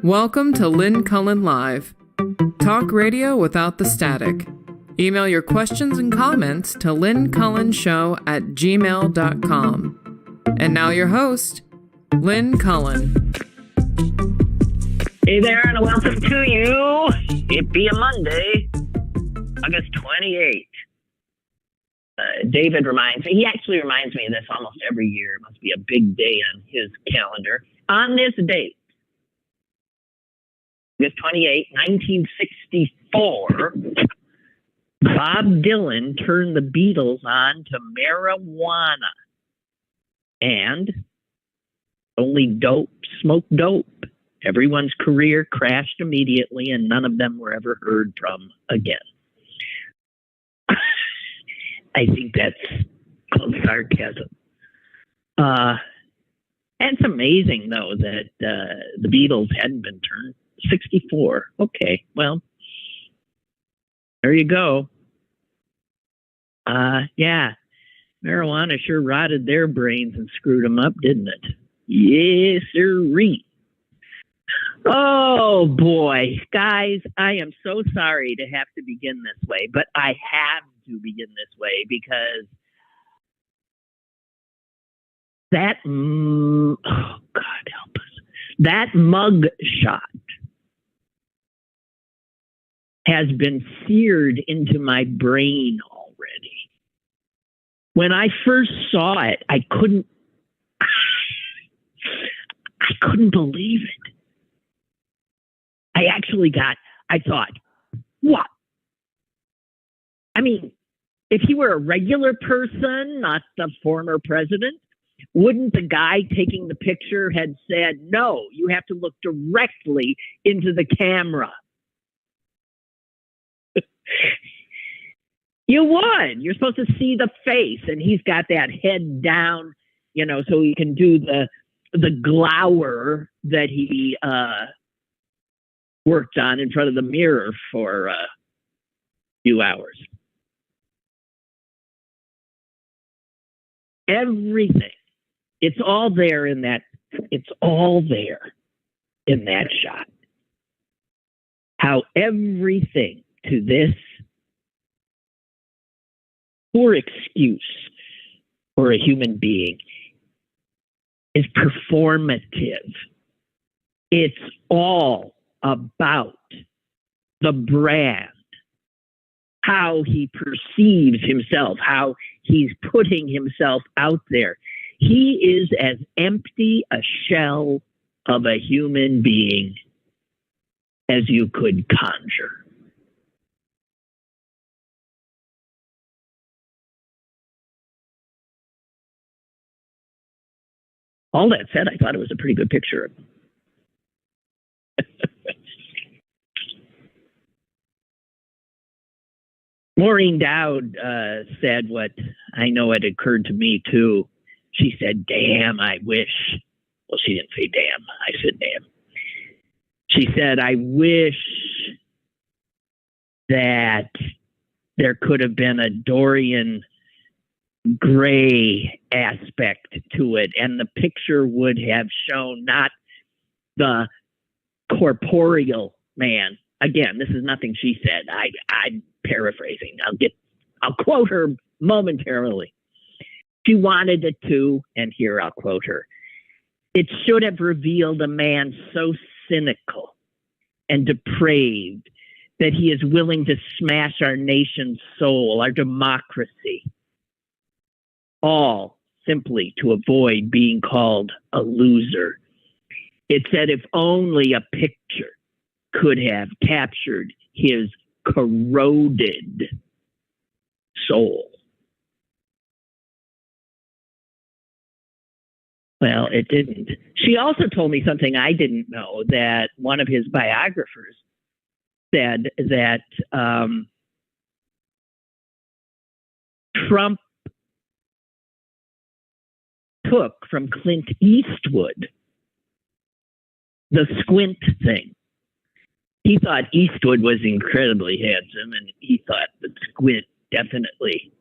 Welcome to Lynn Cullen Live. Talk radio without the static. Email your questions and comments to lynncullenshow@gmail.com. And now your host, Lynn Cullen. Hey there, and welcome to you. It be a Monday, August 28th. David reminds me, he actually reminds me of this almost every year. It must be a big day on his calendar. On this date, August 28, 1964, Bob Dylan turned the Beatles on to marijuana. And only dope smoked dope. Everyone's career crashed immediately, and none of them were ever heard from again. I think that's called sarcasm. And it's amazing, though, that the Beatles hadn't been turned 64. Okay, well, there you go. Yeah, marijuana sure rotted their brains and screwed them up, didn't it? Yes, sirree. Oh, boy. Guys, I am so sorry to have to begin this way, but I have to begin this way because that, oh, God help us, that mugshot has been seared into my brain already. When I first saw it, I couldn't believe it. I thought, what? I mean, if he were a regular person, not the former president, wouldn't the guy taking the picture had said, no, you have to look directly into the camera? You would. You're supposed to see the face, and he's got that head down, so he can do the glower that he worked on in front of the mirror for a few hours. Everything. It's all there in that shot. How everything to this poor excuse for a human being is performative. It's all about the brand, how he perceives himself, how he's putting himself out there. He is as empty a shell of a human being as you could conjure. All that said, I thought it was a pretty good picture of him. Maureen Dowd said what I know had occurred to me too. She said, damn, I wish. Well, she didn't say damn. I said damn. She said, I wish that there could have been a Dorian Gray aspect to it, and the picture would have shown not the corporeal man. Again, this is nothing she said. I'm paraphrasing. I'll quote her momentarily. She wanted it to, and here I'll quote her. It should have revealed a man so cynical and depraved that he is willing to smash our nation's soul, our democracy, all simply to avoid being called a loser. It said if only a picture could have captured his corroded soul. Well, it didn't. She also told me something I didn't know, that one of his biographers said that Trump took from Clint Eastwood the squint thing. He thought Eastwood was incredibly handsome, and he thought that squint definitely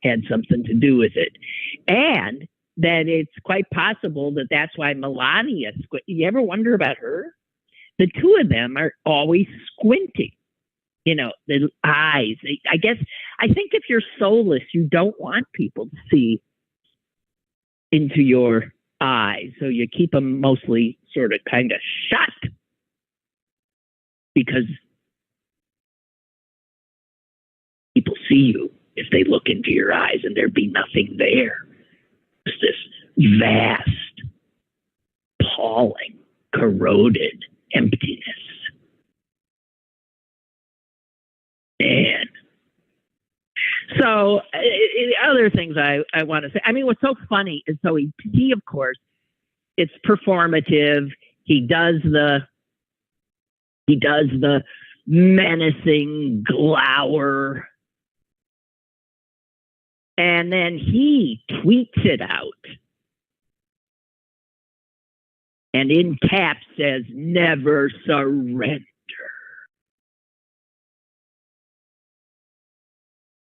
had something to do with it. And that it's quite possible that that's why Melania squint. You ever wonder about her? the two of them are always squinting. You know, the eyes. I think if you're soulless, you don't want people to see into your eyes. So you keep them mostly sort of kind of shut because people see you if they look into your eyes and there'd be nothing there. It's this vast, appalling, corroded emptiness. Man. So other things I want to say. I mean, what's so funny is so he of course, it's performative. He does the menacing glower. And then he tweets it out. And in caps says, never surrender.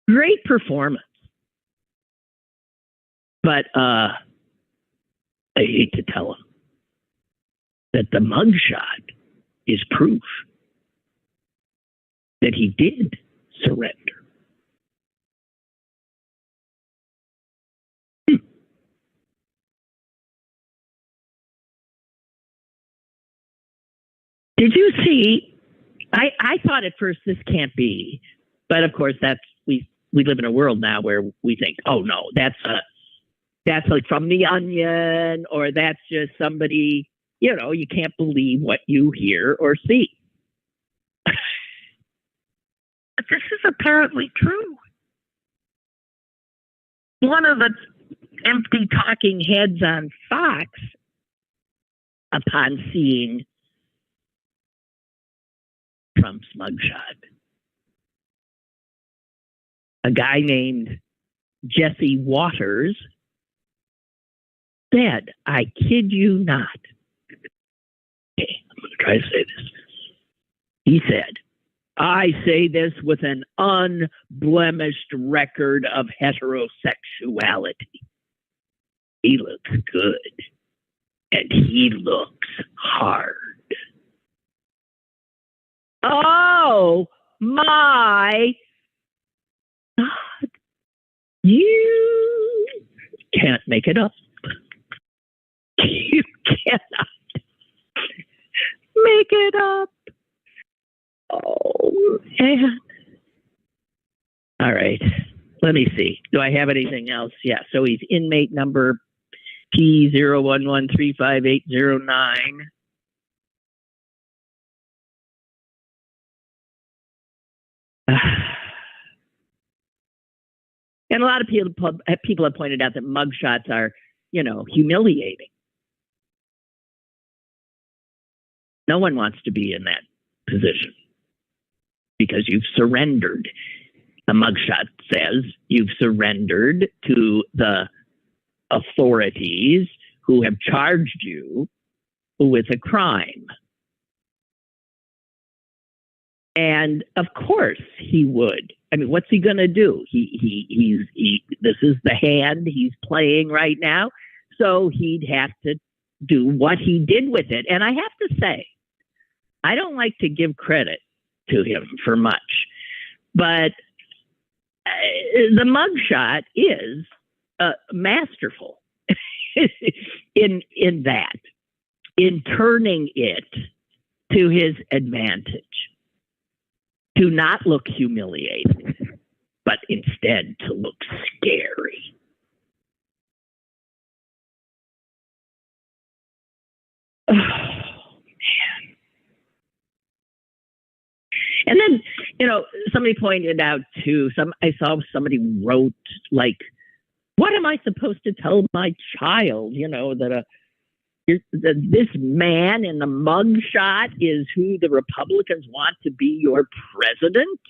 Great performance. But I hate to tell him that the mugshot is proof that he did surrender. Did you see? I thought at first this can't be, but of course we live in a world now where we think, oh no, that's like from The Onion, or that's just somebody, you know, you can't believe what you hear or see. But this is apparently true. One of the empty talking heads on Fox, upon seeing Trump's mugshot, a guy named Jesse Waters, said, I kid you not. Okay, I'm going to try to say this. He said, I say this with an unblemished record of heterosexuality. He looks good, and he looks hard. Oh my God. You can't make it up. You cannot make it up. Oh, man. All right. Let me see. Do I have anything else? Yeah. So he's inmate number P011358809. And a lot of people have pointed out that mugshots are, you know, humiliating. No one wants to be in that position because you've surrendered. The mugshot says you've surrendered to the authorities who have charged you with a crime. And of course he would. I mean, what's he going to do? This is the hand he's playing right now. So he'd have to do what he did with it. And I have to say, I don't like to give credit to him for much, but the mugshot is masterful in that, in turning it to his advantage. To not look humiliated, but instead to look scary. Oh, man. And then, you know, somebody pointed out too, I saw somebody wrote, like, what am I supposed to tell my child, you know, that this man in the mugshot is who the Republicans want to be your president?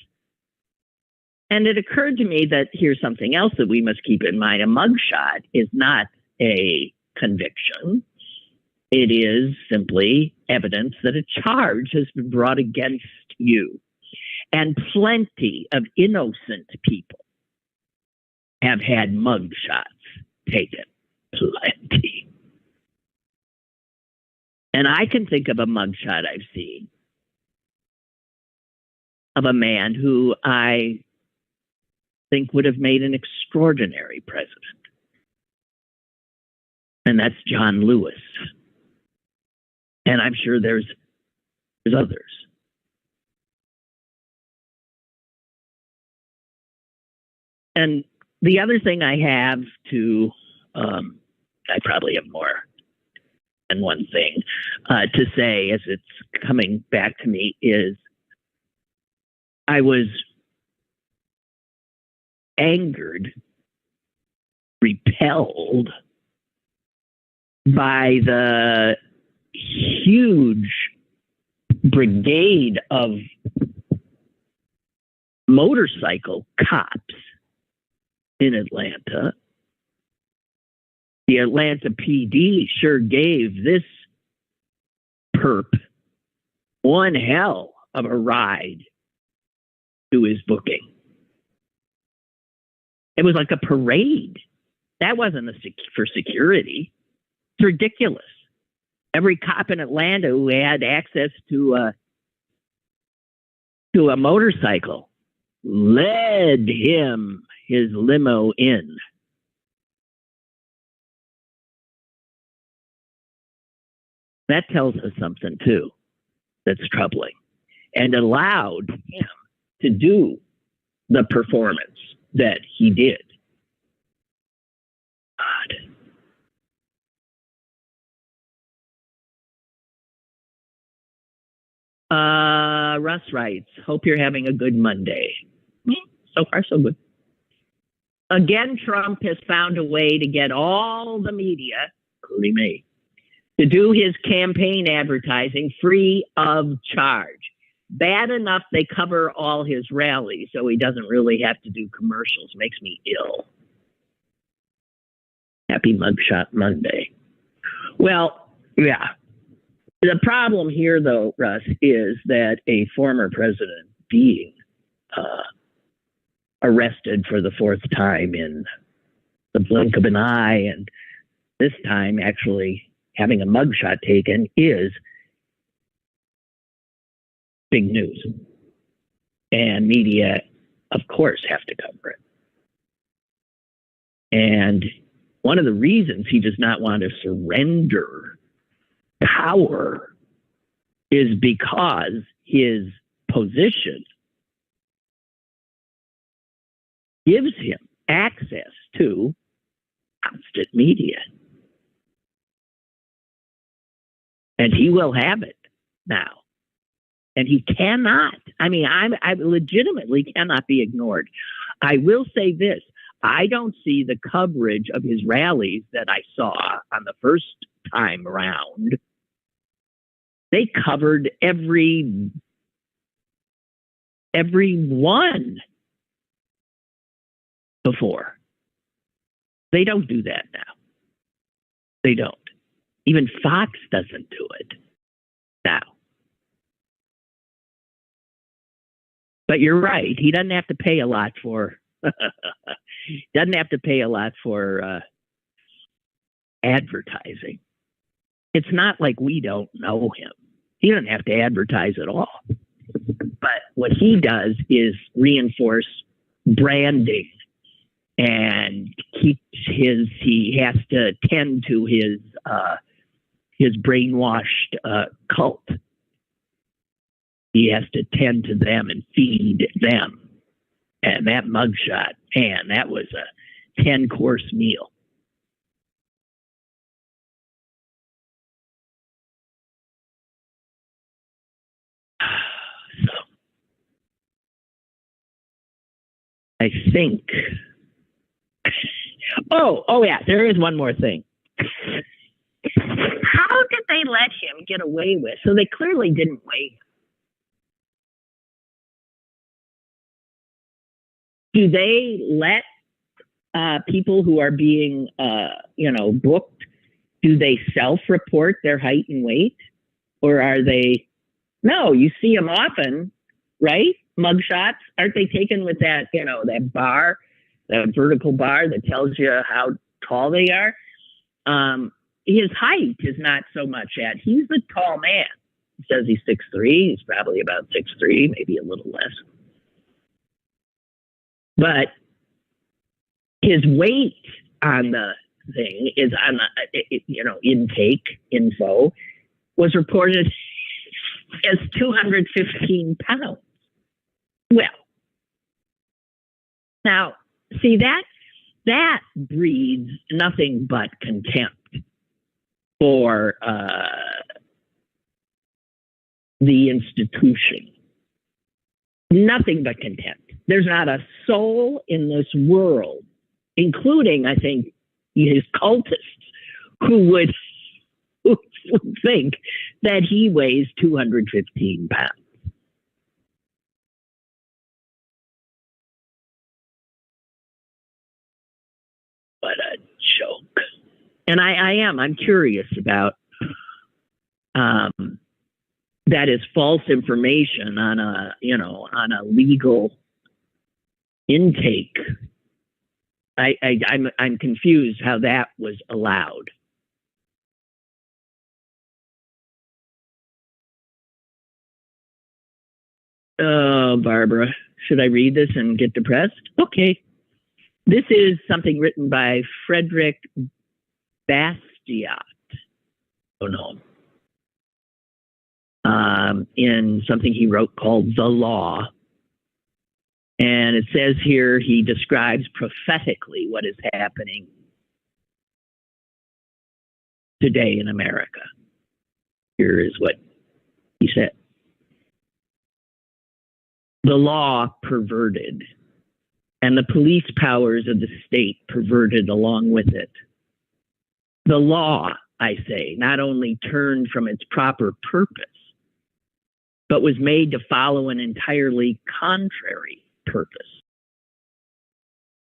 And it occurred to me that here's something else that we must keep in mind. A mugshot is not a conviction. It is simply evidence that a charge has been brought against you. And plenty of innocent people have had mugshots taken. Plenty. And I can think of a mugshot I've seen of a man who I think would have made an extraordinary president. And that's John Lewis. And I'm sure there's others. And the other thing I have to, I probably have more than one thing to say as it's coming back to me, is I was angered, repelled by the huge brigade of motorcycle cops in Atlanta. The Atlanta PD sure gave this perp one hell of a ride to his booking. It was like a parade. That wasn't for security. It's ridiculous. Every cop in Atlanta who had access to a motorcycle led his limo in. That tells us something too that's troubling, and allowed him to do the performance that he did. God. Russ writes, hope you're having a good Monday. So far, so good. Again, Trump has found a way to get all the media, including me, to do his campaign advertising free of charge. Bad enough they cover all his rallies, so he doesn't really have to do commercials. Makes me ill. Happy Mugshot Monday. Well, yeah. The problem here, though, Russ, is that a former president being arrested for the fourth time in the blink of an eye, and this time actually having a mugshot taken, is big news. And media, of course, have to cover it. And one of the reasons he does not want to surrender power is because his position gives him access to constant media. And he will have it now. And he cannot, I legitimately cannot be ignored. I will say this, I don't see the coverage of his rallies that I saw on the first time around. They covered every one before. They don't do that now. They don't. Even Fox doesn't do it now. But you're right. He doesn't have to pay a lot for advertising. It's not like we don't know him. He doesn't have to advertise at all. But what he does is reinforce branding and he has to tend to his brainwashed cult. He has to tend to them and feed them. And that mugshot, man, that was a 10-course meal. So, I think. Oh yeah, there is one more thing. How did they let him get away with? So they clearly didn't weigh him. Do they let people who are being, booked, do they self-report their height and weight? Or are they, no, you see them often, right? Mugshots, aren't they taken with that, that bar, that vertical bar that tells you how tall they are? his height is not so much at. He's a tall man. He says he's 6'3". He's probably about 6'3", maybe a little less. But his weight on the thing is on the, intake info was reported as 215 pounds. Well, now, see, that breeds nothing but contempt for the institution. Nothing but contempt. There's not a soul in this world, including, I think, his cultists, who would think that he weighs 215 pounds. What a joke. And I'm curious about that is false information on a legal intake. I'm confused how that was allowed. Oh, Barbara, should I read this and get depressed? Okay. This is something written by Frederick Bastiat. Oh, no. In something he wrote called The Law. And it says here he describes prophetically what is happening today in America. Here is what he said. The law perverted, and the police powers of the state perverted along with it. The law, I say, not only turned from its proper purpose, but was made to follow an entirely contrary purpose.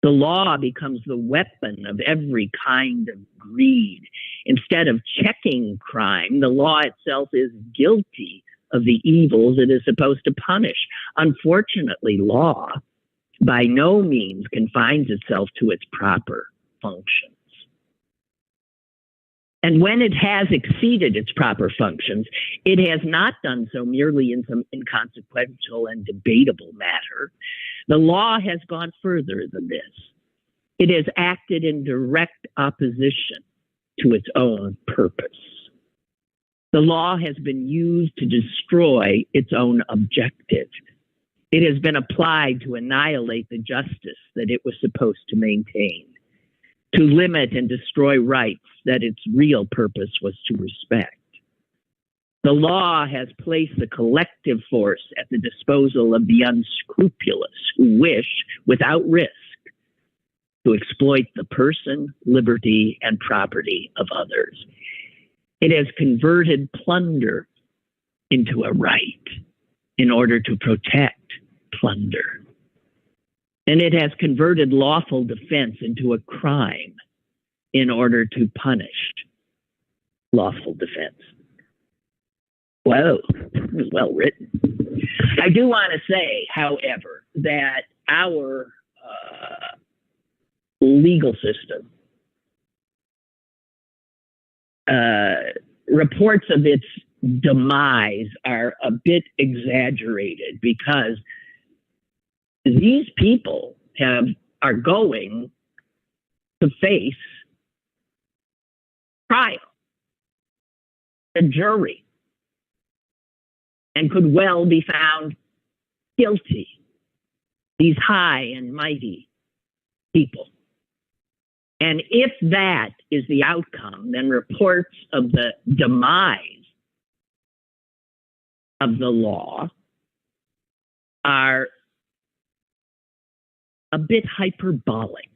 The law becomes the weapon of every kind of greed. Instead of checking crime, the law itself is guilty of the evils it is supposed to punish. Unfortunately, law by no means confines itself to its proper functions. And when it has exceeded its proper functions, it has not done so merely in some inconsequential and debatable matter. The law has gone further than this. It has acted in direct opposition to its own purpose. The law has been used to destroy its own objective. It has been applied to annihilate the justice that it was supposed to maintain, to limit and destroy rights that its real purpose was to respect. The law has placed the collective force at the disposal of the unscrupulous who wish, without risk, to exploit the person, liberty, and property of others. It has converted plunder into a right in order to protect plunder. And it has converted lawful defense into a crime in order to punish lawful defense. Whoa, it was well written. I do want to say, however, that our legal system, reports of its demise are a bit exaggerated, because these people are going to face trial, a jury, and could well be found guilty. These high and mighty people. And if that is the outcome, then reports of the demise of the law are a bit hyperbolic.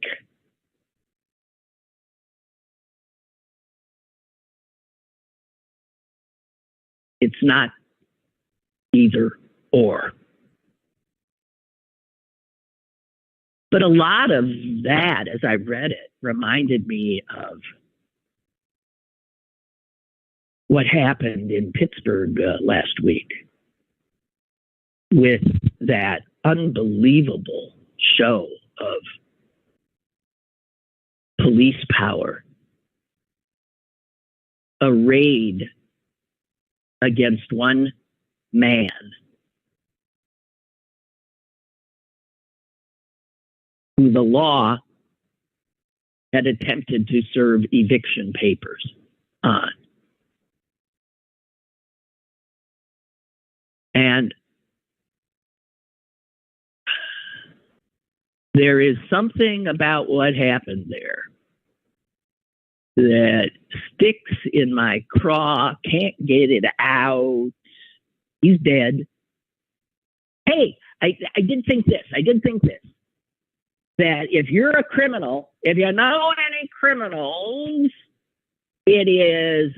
It's not either or. But a lot of that, as I read it, reminded me of what happened in Pittsburgh last week with that unbelievable show of police power a raid against one man who the law had attempted to serve eviction papers on. And there is something about what happened there that sticks in my craw, can't get it out. He's dead. Hey, I did think this. That if you're a criminal, if you know any criminals, it is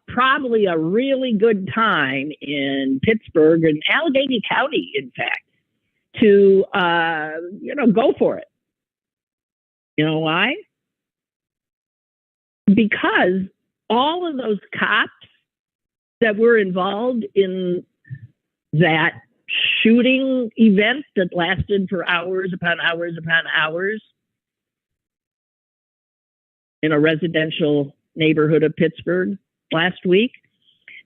probably a really good time in Pittsburgh and Allegheny County, in fact, to go for it. You know why? Because all of those cops that were involved in that shooting event that lasted for hours upon hours upon hours in a residential neighborhood of Pittsburgh last week,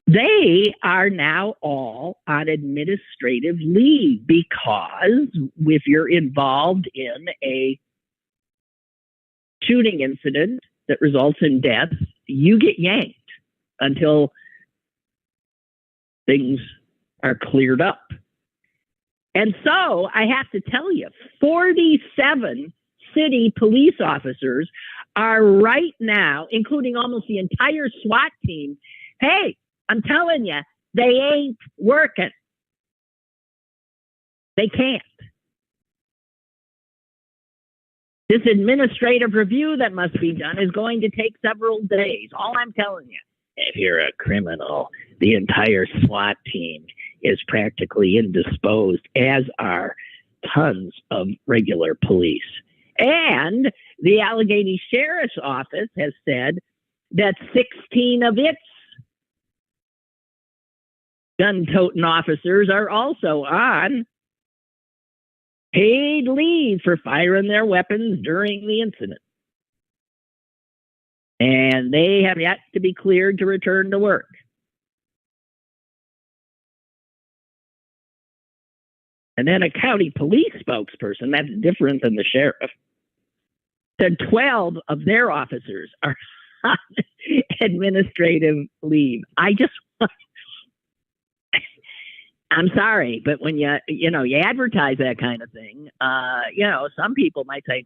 they are now all on administrative leave because if you're involved in a shooting incident that results in death, you get yanked until things are cleared up. And so I have to tell you, 47 city police officers are right now, including almost the entire SWAT team. Hey, I'm telling you, they ain't working. They can't. This administrative review that must be done is going to take several days. All I'm telling you, if you're a criminal, the entire SWAT team is practically indisposed, as are tons of regular police. And the Allegheny Sheriff's Office has said that 16 of its gun-toting officers are also on paid leave for firing their weapons during the incident. And they have yet to be cleared to return to work. And then a county police spokesperson, that's different than the sheriff, said 12 of their officers are on administrative leave. I'm sorry, but when you advertise that kind of thing, some people might say,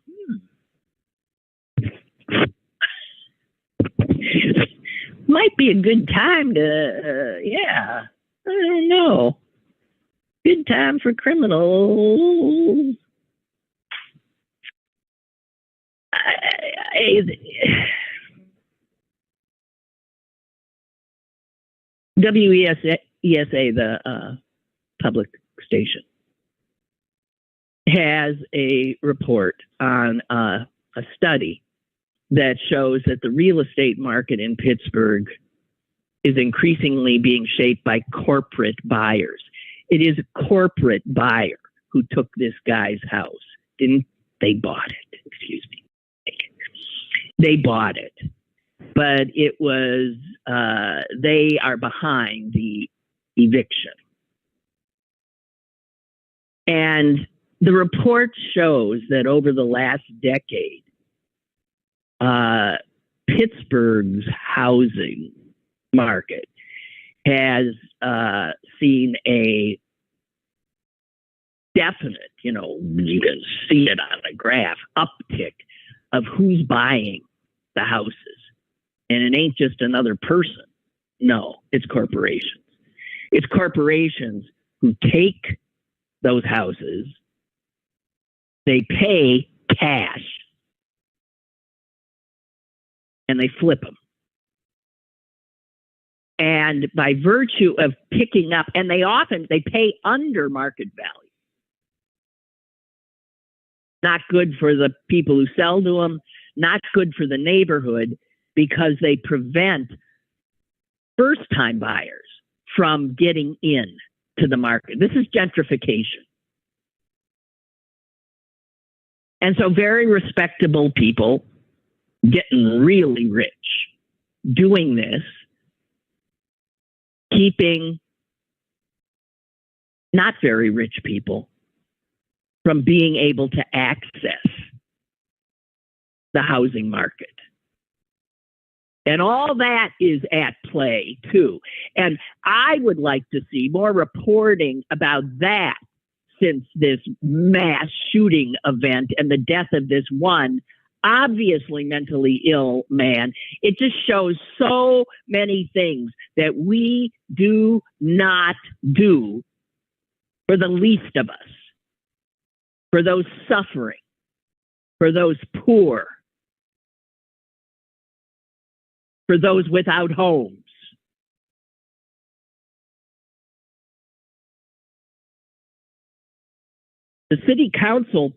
might be a good time to, I don't know. Good time for criminals. WESA, the public station, has a report on a study that shows that the real estate market in Pittsburgh is increasingly being shaped by corporate buyers. It is a corporate buyer who took this guy's house. They bought it, excuse me. They bought it. But it was, they are behind the eviction. And the report shows that over the last decade, Pittsburgh's housing market has seen a definite, you can see it on the graph, uptick of who's buying the houses. And it ain't just another person. No, it's corporations. It's corporations who take those houses, they pay cash, and they flip them. And by virtue of picking up, and they pay under market value. Not good for the people who sell to them, not good for the neighborhood, because they prevent first-time buyers from getting in to the market. This is gentrification. And so very respectable people getting really rich doing this, keeping not very rich people from being able to access the housing market. And all that is at play, too. And I would like to see more reporting about that since this mass shooting event and the death of this one obviously mentally ill man. It just shows so many things that we do not do for the least of us, for those suffering, for those poor, for those without homes. The city council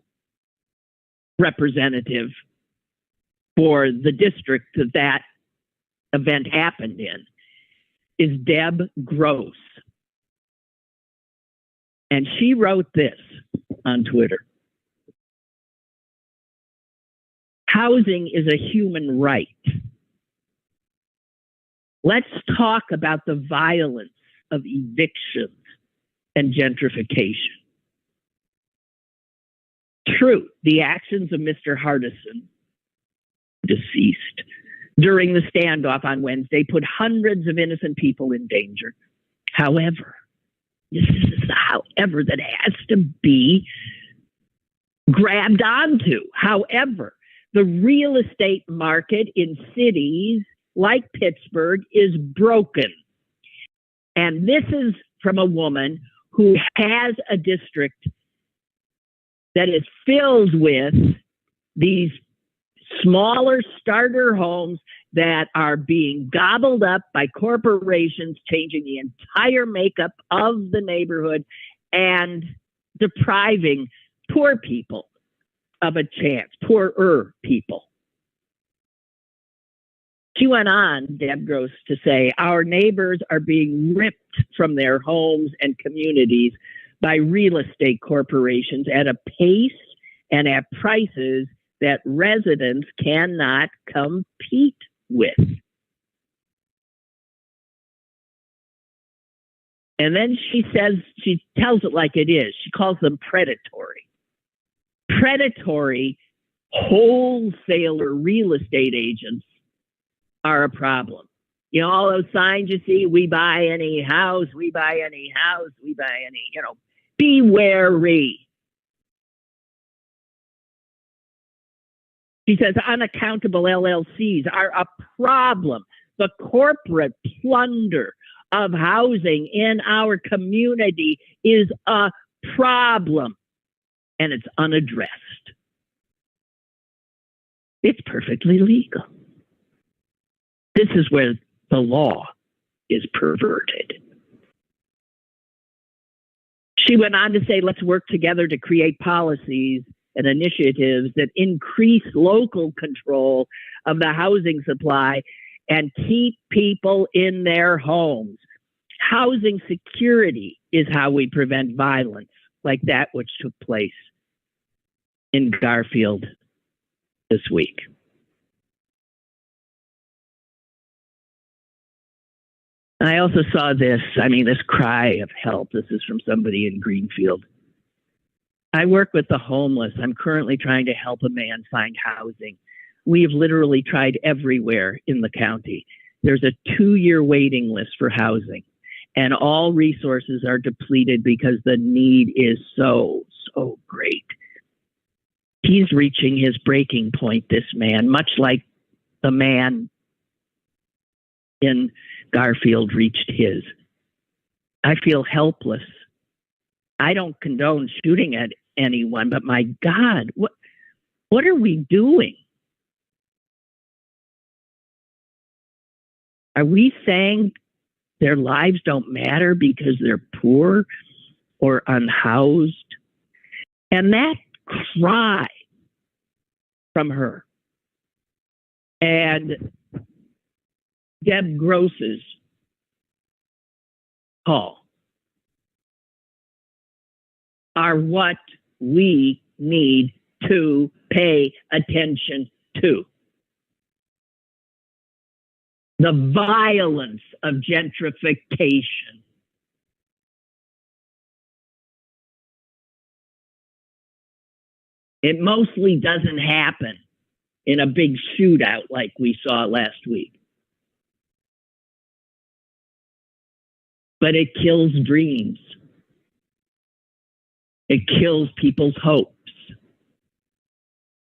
representative for the district that that event happened in is Deb Gross. And she wrote this on Twitter. Housing is a human right. Let's talk about the violence of evictions and gentrification. True, the actions of Mr. Hardison, deceased, during the standoff on Wednesday put hundreds of innocent people in danger. However, this is the however that has to be grabbed onto. However, the real estate market in cities like Pittsburgh is broken. And this is from a woman who has a district that is filled with these smaller starter homes that are being gobbled up by corporations, changing the entire makeup of the neighborhood and depriving poor people of a chance, poorer people. She went on, Deb Gross, to say, our neighbors are being ripped from their homes and communities by real estate corporations at a pace and at prices that residents cannot compete with. And then she says, she tells it like it is. She calls them predatory. Predatory wholesaler real estate agents are a problem. You know, all those signs you see, we buy any house, we buy any house, we buy any, be wary. She says unaccountable LLCs are a problem. The corporate plunder of housing in our community is a problem, and it's unaddressed. It's perfectly legal. This is where the law is perverted. She went on to say, let's work together to create policies and initiatives that increase local control of the housing supply and keep people in their homes. Housing security is how we prevent violence like that which took place in Garfield this week. I also saw this cry of help. This is from somebody in Greenfield. I work with the homeless. I'm currently trying to help a man find housing. We have literally tried everywhere in the county. There's a 2-year waiting list for housing, and all resources are depleted because the need is so great. He's reaching his breaking point, this man, much like the man in Garfield reached his. I feel helpless. I don't condone shooting at anyone, but my God, what are we doing? Are we saying their lives don't matter because they're poor or unhoused? And that cry from her and Deb Gross's call are what we need to pay attention to. The violence of gentrification. It mostly doesn't happen in a big shootout like we saw last week. But it kills dreams. It kills people's hopes.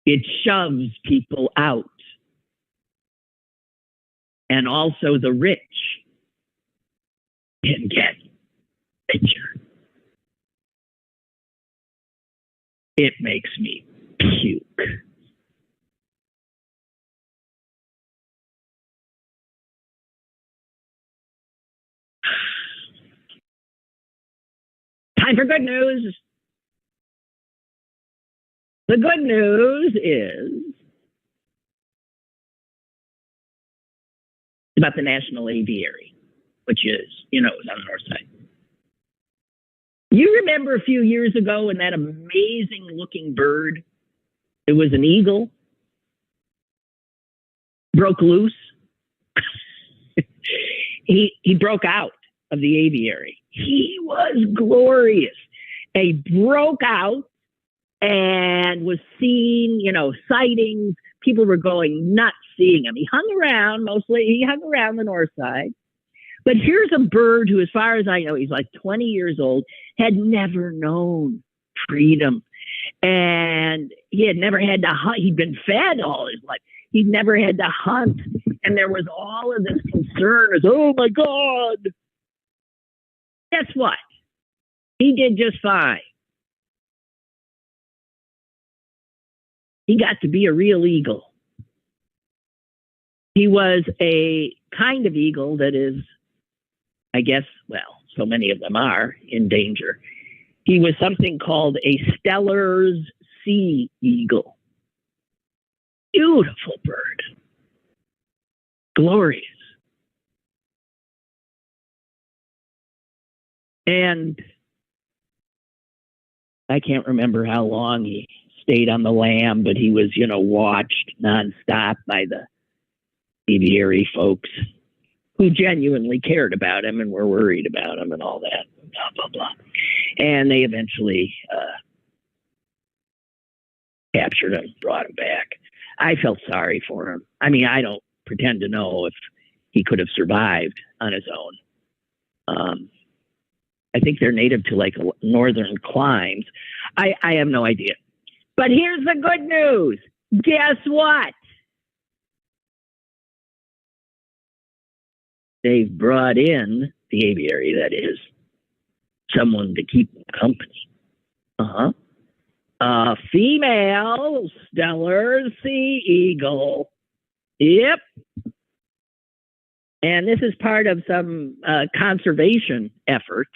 It shoves people out. And also the rich can get richer. It makes me puke. Time for good news. The good news is about the National Aviary, which is, is on the north side. You remember a few years ago when that amazing looking bird, it was an eagle, broke loose? he broke out of the aviary. He was glorious. He broke out and was seen, sightings. People were going nuts seeing him. He hung around the north side. But here's a bird who, as far as I know, he's like 20 years old, had never known freedom. And he had never had to hunt. He'd been fed all his life. He'd never had to hunt. And there was all of this concern as, oh my God. Guess what? He did just fine. He got to be a real eagle. He was a kind of eagle that is, I guess, so many of them are in danger. He was something called a Steller's sea eagle. Beautiful bird. Glorious. And I can't remember how long he stayed on the lam, but he was, watched nonstop by the aviary folks who genuinely cared about him and were worried about him and all that, blah, blah, blah. And they eventually captured him, brought him back. I felt sorry for him. I mean, I don't pretend to know if he could have survived on his own. I think they're native to like northern climes. I have no idea. But here's the good news. Guess what? They've brought in the aviary, that is, someone to keep company. A female stellar sea eagle. Yep. And this is part of some conservation effort.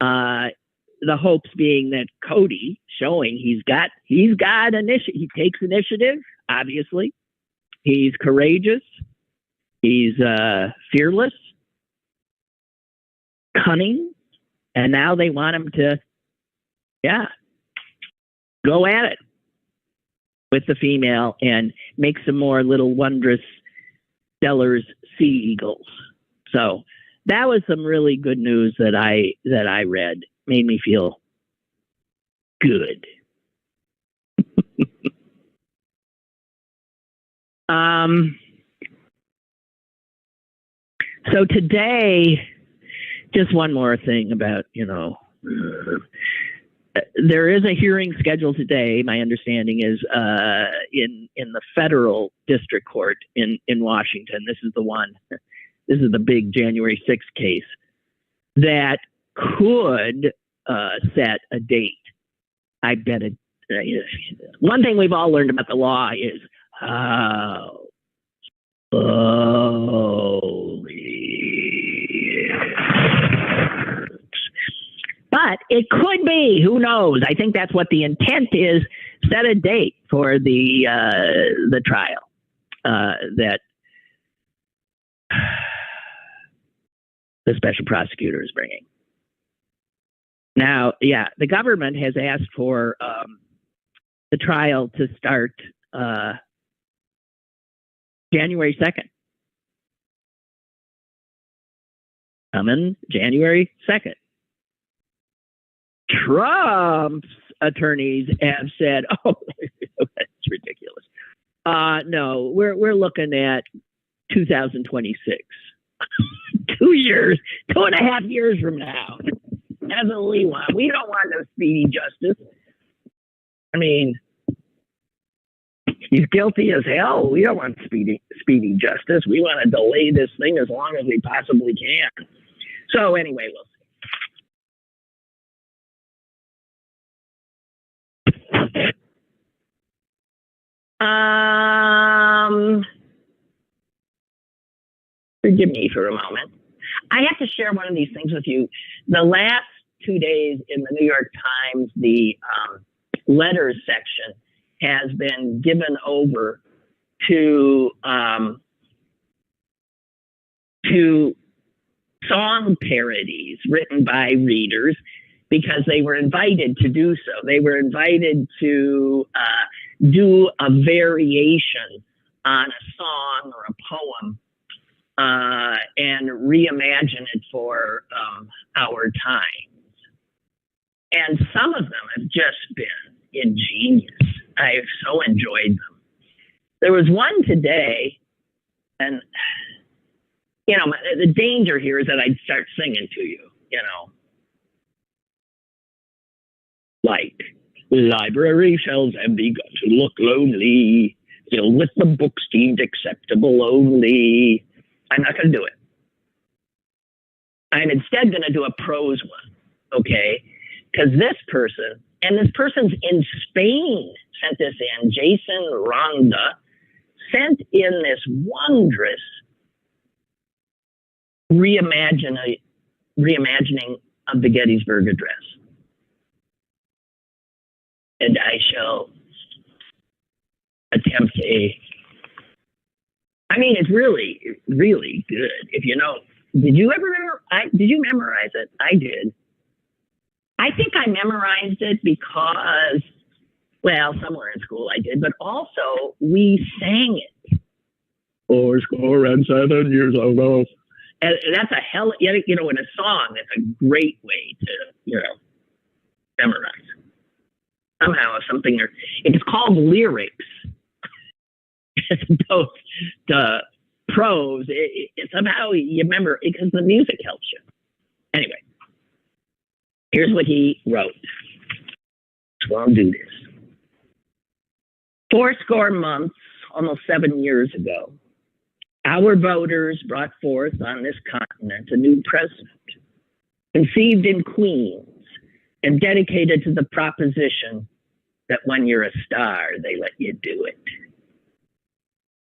The hopes being that Cody showing he's got initiative. He takes initiative, obviously. He's courageous. He's fearless, cunning, and now they want him to, go at it with the female and make some more little wondrous Steller's sea eagles. So that was some really good news that I read. Made me feel good. So today, just one more thing about, there is a hearing scheduled today. My understanding is in the federal district court in Washington. This is the one. This is the big January 6th case that could set a date. I bet it. One thing we've all learned about the law is how but it could be, who knows? I think that's what the intent is. Set a date for the trial that the special prosecutor is bringing. Now, the government has asked for the trial to start January 2nd. coming January 2nd. Trump's attorneys have said, oh, that's ridiculous. No, we're looking at 2026. 2 years, 2.5 years from now. That's what we want. We don't want no speedy justice. I mean, he's guilty as hell. We don't want speedy justice. We want to delay this thing as long as we possibly can. So anyway, we'll see. Forgive me for a moment. I have to share one of these things with you. The last 2 days in the New York Times, the letters section has been given over to song parodies written by readers because they were invited to do so. They were invited to do a variation on a song or a poem and reimagine it for our times. And some of them have just been ingenious. I've so enjoyed them. There was one today, and, you know, the danger here is that I'd start singing to you, you know. Like, library shelves have begun to look lonely, filled with the books deemed acceptable only. I'm not going to do it. I'm instead going to do a prose one, okay? Because this person, and this person's in Spain, sent this in. Jason Ronda sent in this wondrous reimagining of the Gettysburg Address. And I shall attempt I mean, it's really, really good. If you know, did you memorize it? I did. I think I memorized it because, well, somewhere in school I did, but also we sang it. 87 years ago. And that's a hell, you know, in a song, it's a great way to, you know, memorize. Somehow something, it's called lyrics. As opposed to prose, somehow you remember because the music helps you. Anyway, here's what he wrote. So I'll do this. 80 months, almost 7 years ago, our voters brought forth on this continent a new president, conceived in Queens and dedicated to the proposition that when you're a star, they let you do it.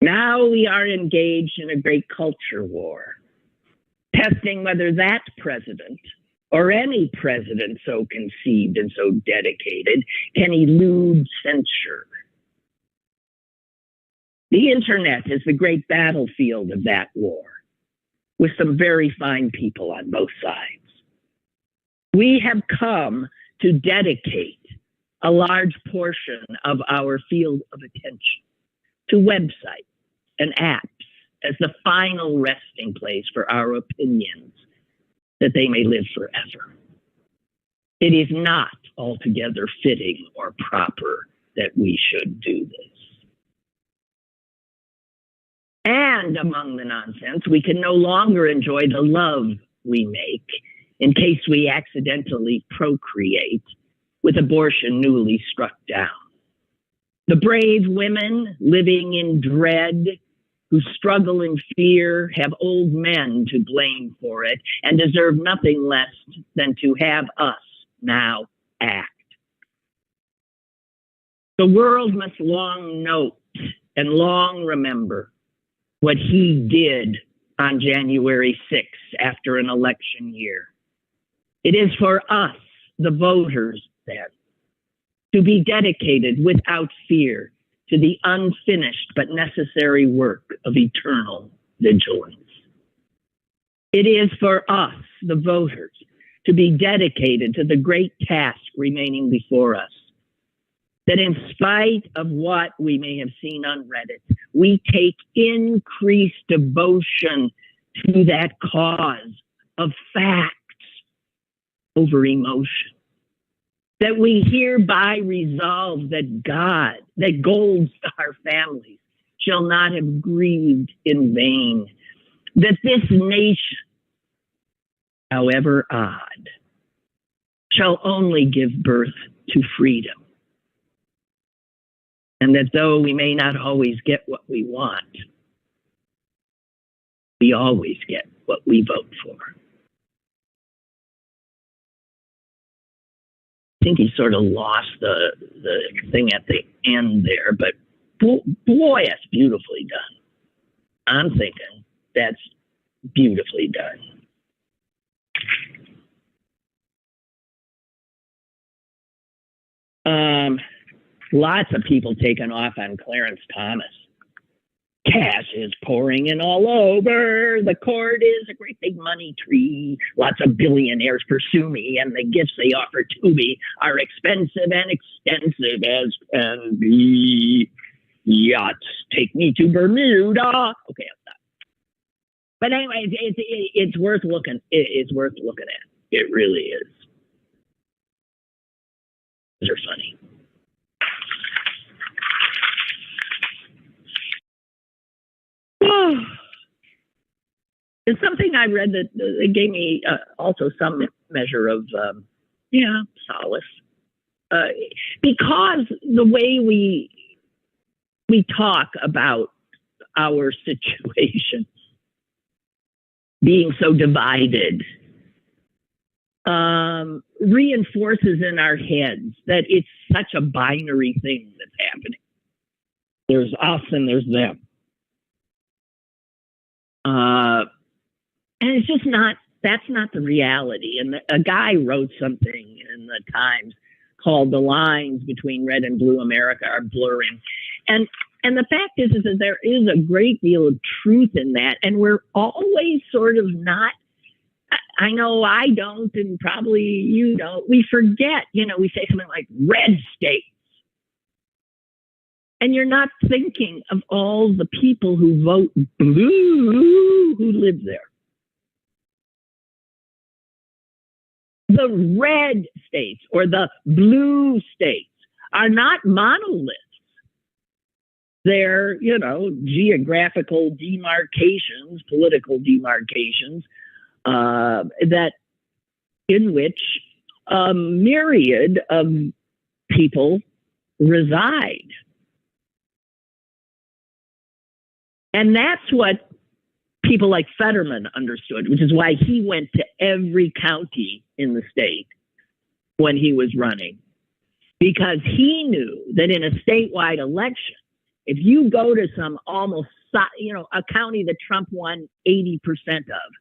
Now we are engaged in a great culture war, testing whether that president or any president so conceived and so dedicated can elude censure. The internet is the great battlefield of that war, with some very fine people on both sides. We have come to dedicate a large portion of our field of attention to websites and apps as the final resting place for our opinions, that they may live forever. It is not altogether fitting or proper that we should do this. And among the nonsense, we can no longer enjoy the love we make in case we accidentally procreate with abortion newly struck down. The brave women living in dread, who struggle in fear, have old men to blame for it and deserve nothing less than to have us now act. The world must long note and long remember what he did on January 6th after an election year. It is for us, the voters, then, to be dedicated without fear to the unfinished but necessary work of eternal vigilance. It is for us, the voters, to be dedicated to the great task remaining before us, that in spite of what we may have seen on Reddit, we take increased devotion to that cause of facts over emotion. That we hereby resolve that God, that Gold Star families shall not have grieved in vain. That this nation, however odd, shall only give birth to freedom. And that though we may not always get what we want, we always get what we vote for. I think he sort of lost the thing at the end there, but boy, that's beautifully done. I'm thinking that's beautifully done. Lots of people taking off on Clarence Thomas. Cash is pouring in all over. The court is a great big money tree. Lots of billionaires pursue me, and the gifts they offer to me are expensive and extensive as can be. Yachts take me to Bermuda. Okay, I'll stop. But anyway, it's worth looking. It's worth looking at. It really is. These are funny. It's something I read that it gave me also some measure of solace, because the way we talk about our situation being so divided reinforces in our heads that it's such a binary thing that's happening. There's us and there's them. And it's just not, that's not the reality. And a guy wrote something in the Times called "The Lines Between Red and Blue America Are Blurring." And the fact is that there is a great deal of truth in that. And we're always sort of not, I know I don't, and probably you don't, we forget, we say something like red states. And you're not thinking of all the people who vote blue who live there. The red states or the blue states are not monoliths. They're, geographical demarcations, political demarcations, that in which a myriad of people reside. And that's what people like Fetterman understood, which is why he went to every county in the state when he was running. Because he knew that in a statewide election, if you go to some almost, a county that Trump won 80% of,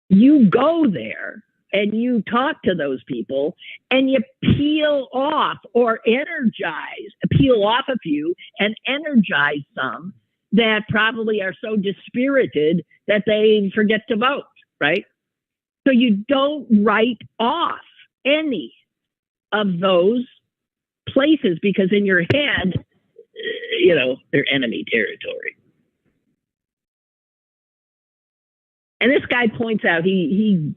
you go there and you talk to those people and you peel off a few and energize some that probably are so dispirited that they forget to vote, right? So you don't write off any of those places because in your head, they're enemy territory. And this guy points out he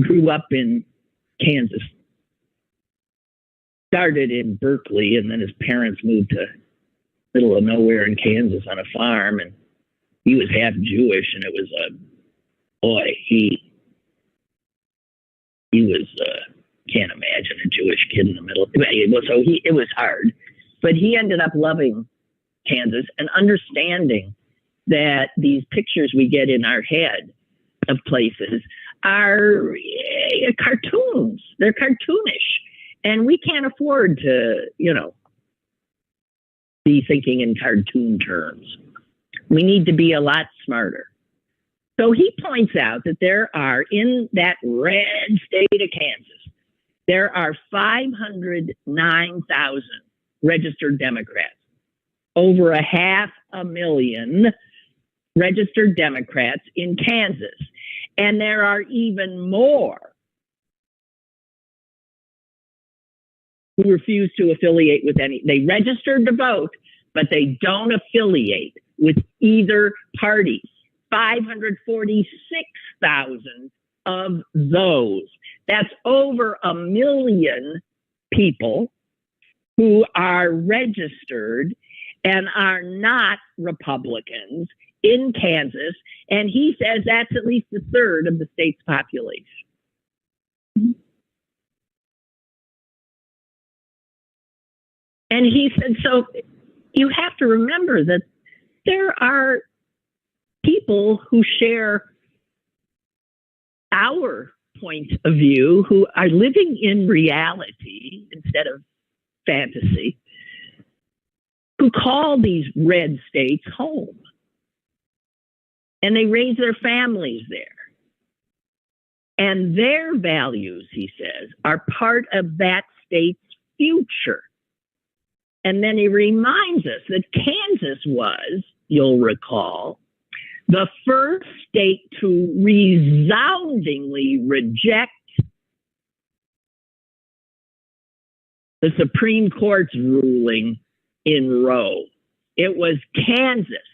grew up in Kansas, started in Berkeley, and then his parents moved to middle of nowhere in Kansas on a farm, and he was half Jewish, and it was he was can't imagine a Jewish kid in the middle. So it was hard, but he ended up loving Kansas and understanding that these pictures we get in our head of places are cartoons. They're cartoonish, and we can't afford to, be thinking in cartoon terms. We need to be a lot smarter. So he points out that there are, in that red state of Kansas, there are 509,000 registered Democrats, over 500,000 registered Democrats in Kansas. And there are even more who refuse to affiliate with any. They registered to vote, but they don't affiliate with either party. 546 6,000 of those. That's over 1 million people who are registered and are not Republicans in Kansas. And he says that's at least a third of the state's population. And he said, so you have to remember that there are people who share our point of view, who are living in reality instead of fantasy, who call these red states home. And they raise their families there. And their values, he says, are part of that state's future. And then he reminds us that Kansas was, you'll recall, the first state to resoundingly reject the Supreme Court's ruling in Roe. It was Kansas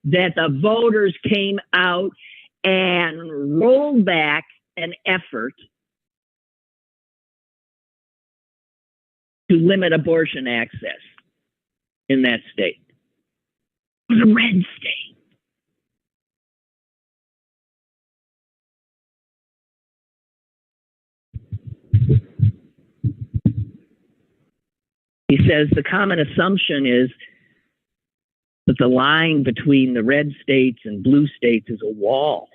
that the voters came out and rolled back an effort to limit abortion access in that state. It was a red state. He says the common assumption is that the line between the red states and blue states is a wall.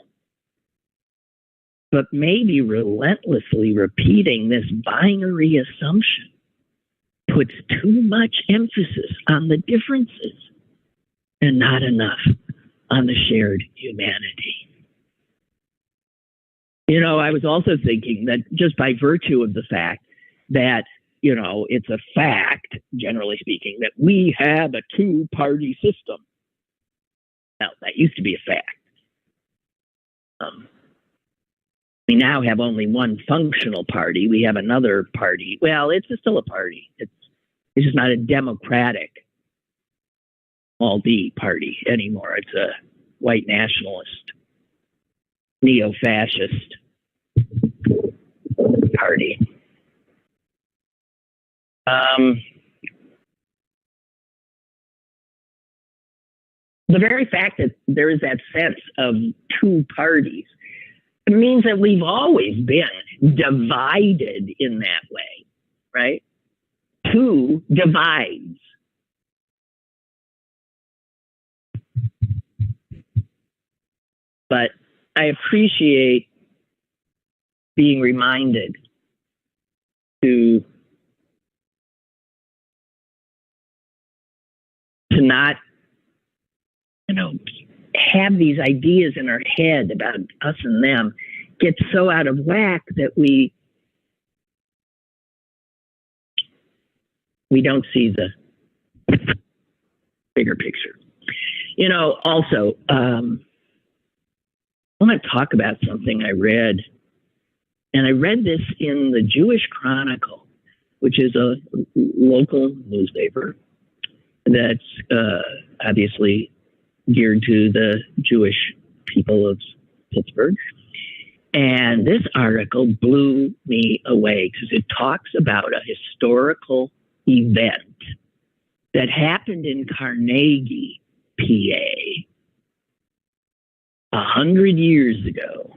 But maybe relentlessly repeating this binary assumption puts too much emphasis on the differences and not enough on the shared humanity. You know, I was also thinking that just by virtue of the fact that, you know, it's a fact, generally speaking, that we have a two-party system. Well, that used to be a fact. We now have only one functional party. We have another party. Well, it's still a party. It's just not a democratic all D party anymore. It's a white nationalist, neo-fascist party. The very fact that there is that sense of two parties, it means that we've always been divided in that way, right? Two divides. But I appreciate being reminded to not, you know, have these ideas in our head about us and them get so out of whack that we don't see the bigger picture. You know, also, I want to talk about something I read, and I read this in the Jewish Chronicle, which is a local newspaper that's obviously geared to the Jewish people of Pittsburgh. And this article blew me away because it talks about a historical event that happened in Carnegie, PA, 100 years ago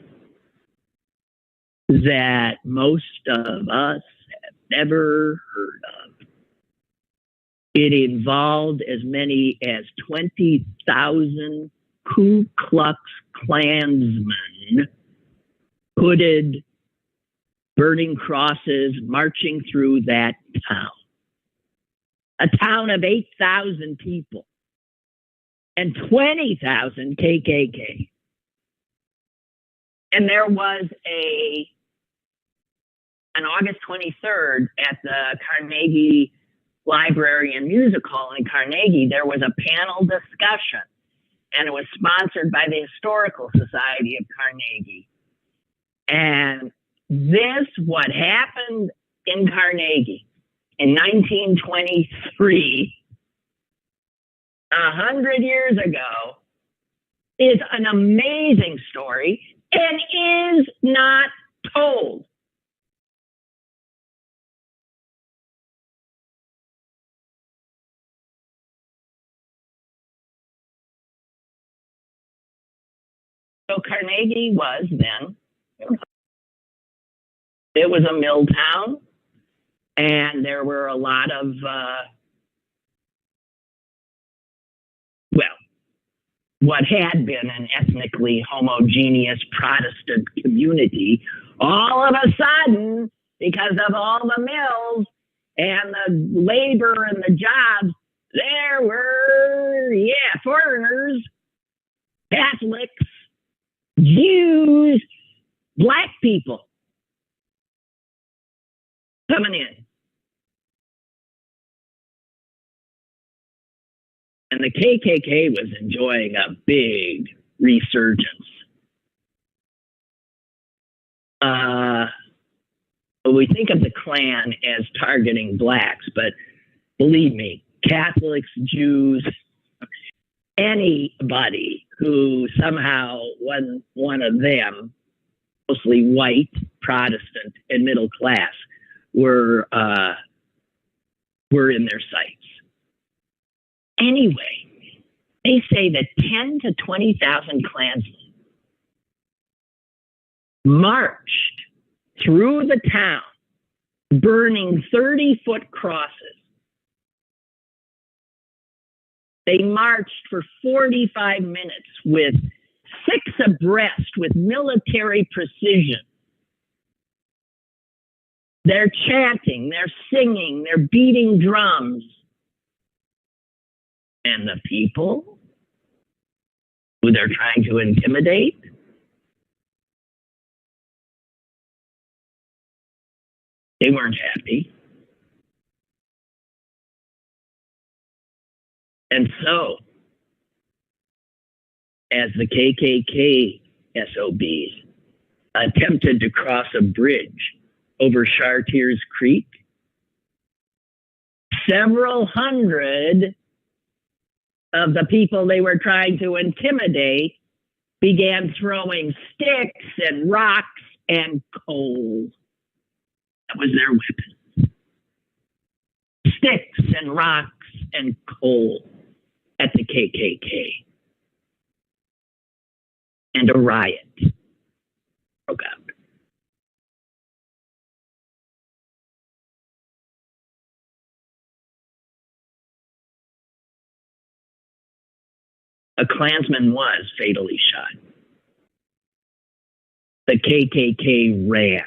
that most of us have never heard of. It involved as many as 20,000 Ku Klux Klansmen, hooded, burning crosses, marching through that town. A town of 8,000 people and 20,000 KKK. And there was on August 23rd at the Carnegie Library and Music Hall in Carnegie, there was a panel discussion, and it was sponsored by the Historical Society of Carnegie. And this, what happened in Carnegie in 1923, 100 years ago, is an amazing story and is not told. So Carnegie was then, it was a mill town, and there were a lot of, what had been an ethnically homogeneous Protestant community, all of a sudden, because of all the mills and the labor and the jobs, there were, foreigners, Catholics, Jews, black people coming in. And the KKK was enjoying a big resurgence. We think of the Klan as targeting blacks, but believe me, Catholics, Jews, anybody who somehow wasn't one of them, mostly white, Protestant, and middle class, were in their sights. Anyway, they say that 10 to 20,000 Klansmen marched through the town, burning 30-foot crosses. They marched for 45 minutes with 6 abreast with military precision. They're chanting, they're singing, they're beating drums. And the people who they're trying to intimidate, they weren't happy. And so, as the KKK SOBs attempted to cross a bridge over Chartiers Creek, several hundred of the people they were trying to intimidate began throwing sticks and rocks and coal. That was their weapon. Sticks and rocks and coal at the KKK. And a riot broke out. A Klansman was fatally shot. The KKK ran,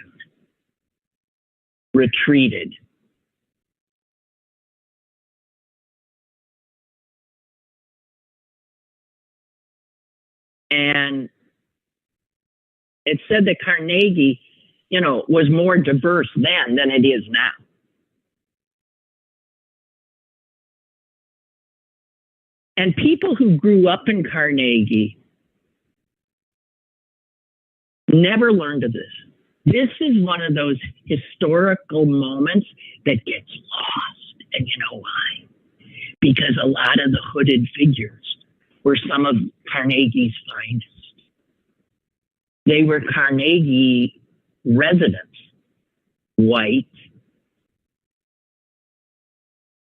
retreated. And it said that Carnegie, was more diverse then than it is now. And people who grew up in Carnegie never learned of this. This is one of those historical moments that gets lost. And you know why? Because a lot of the hooded figures were some of Carnegie's finest. They were Carnegie residents, white,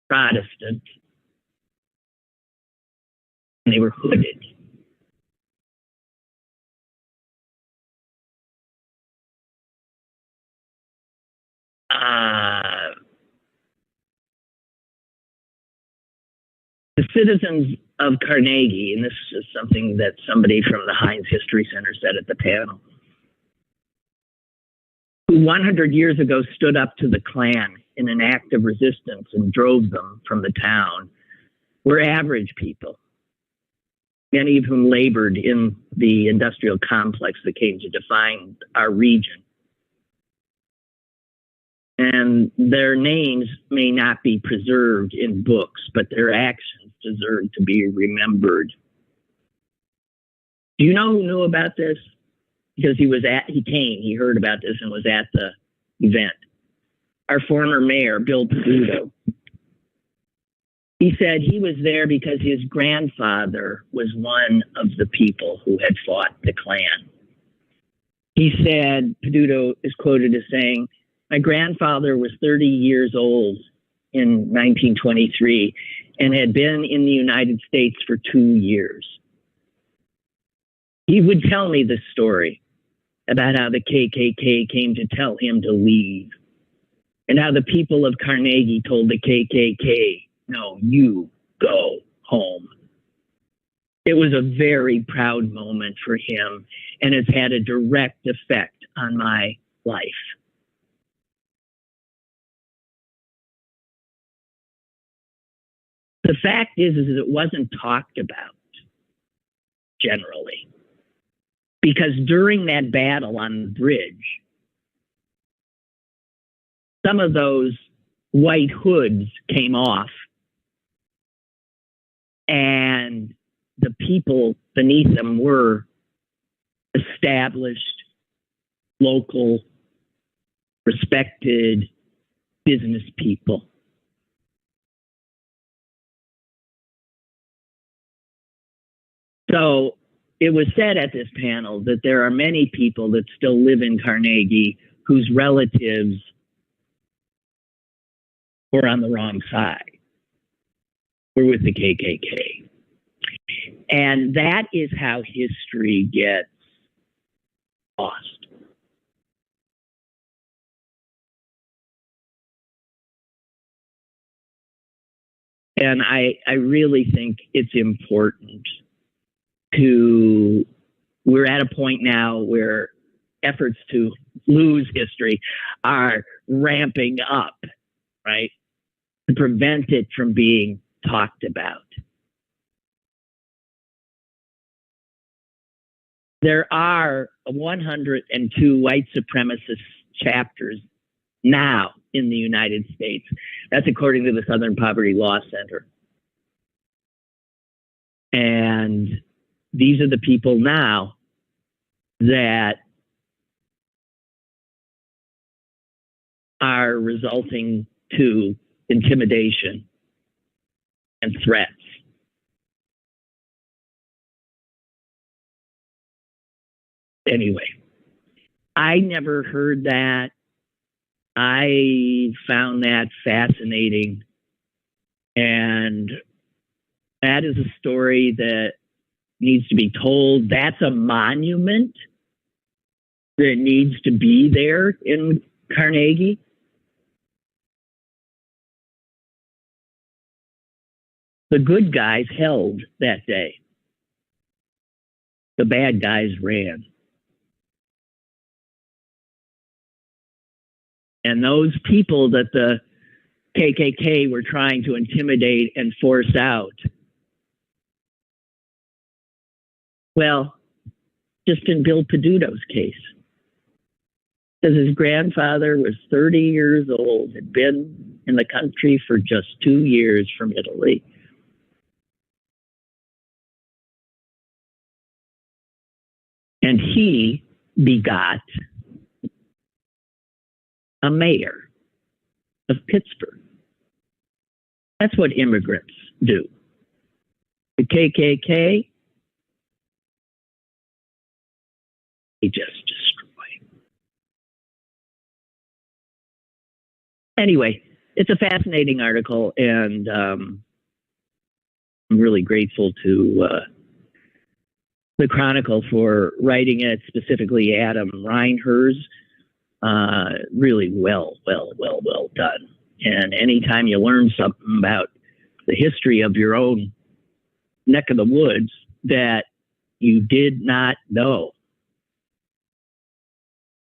Protestant, and they were hooded. The citizens of Carnegie, and this is something that somebody from the Heinz History Center said at the panel, who 100 years ago stood up to the Klan in an act of resistance and drove them from the town, were average people, many of whom labored in the industrial complex that came to define our region. And their names may not be preserved in books, but their actions deserve to be remembered. Do you know who knew about this? Because he heard about this and was at the event. Our former mayor, Bill Pizzuto. He said he was there because his grandfather was one of the people who had fought the Klan. He said, Peduto is quoted as saying, "My grandfather was 30 years old in 1923 and had been in the United States for 2 years. He would tell me this story about how the KKK came to tell him to leave, and how the people of Carnegie told the KKK, 'No, you go home.' It was a very proud moment for him, and it's had a direct effect on my life." The fact is it wasn't talked about generally, because during that battle on the bridge, some of those white hoods came off, and the people beneath them were established, local, respected business people. So it was said at this panel that there are many people that still live in Carnegie whose relatives were on the wrong side, were with the KKK. And that is how history gets lost. And I really think it's important we're at a point now where efforts to lose history are ramping up, right? To prevent it from being talked about. There are 102 white supremacist chapters now in the United States. That's according to the Southern Poverty Law Center. And these are the people now that are resulting to intimidation and threats. Anyway, I never heard that. I found that fascinating. And that is a story that needs to be told. That's a monument that needs to be there in Carnegie. The good guys held that day. The bad guys ran. And those people that the KKK were trying to intimidate and force out, well, just in Bill Peduto's case, because his grandfather was 30 years old, had been in the country for just 2 years from Italy. And he begot a mayor of Pittsburgh. That's what immigrants do. The KKK, they just destroy. Anyway, it's a fascinating article, and I'm really grateful to the Chronicle for writing it, specifically Adam Reinhers. Really well done. And anytime you learn something about the history of your own neck of the woods that you did not know,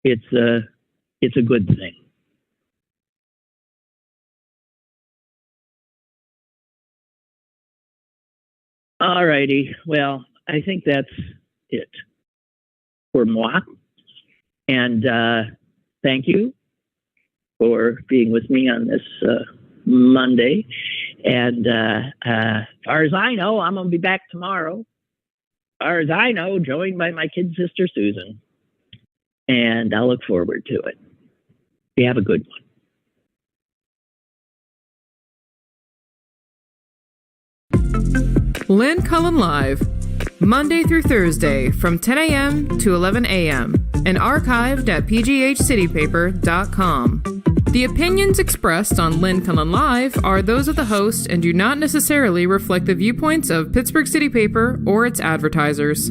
it's a good thing. All righty. Well, I think that's it for moi. And thank you for being with me on this Monday. And as far as I know, I'm going to be back tomorrow. As far as I know, joined by my kid sister, Susan. And I'll look forward to it. You have a good one. Lynn Cullen Live, Monday through Thursday from 10 a.m. to 11 a.m. and archived at pghcitypaper.com. The opinions expressed on Lynn Cullen Live are those of the host and do not necessarily reflect the viewpoints of Pittsburgh City Paper or its advertisers.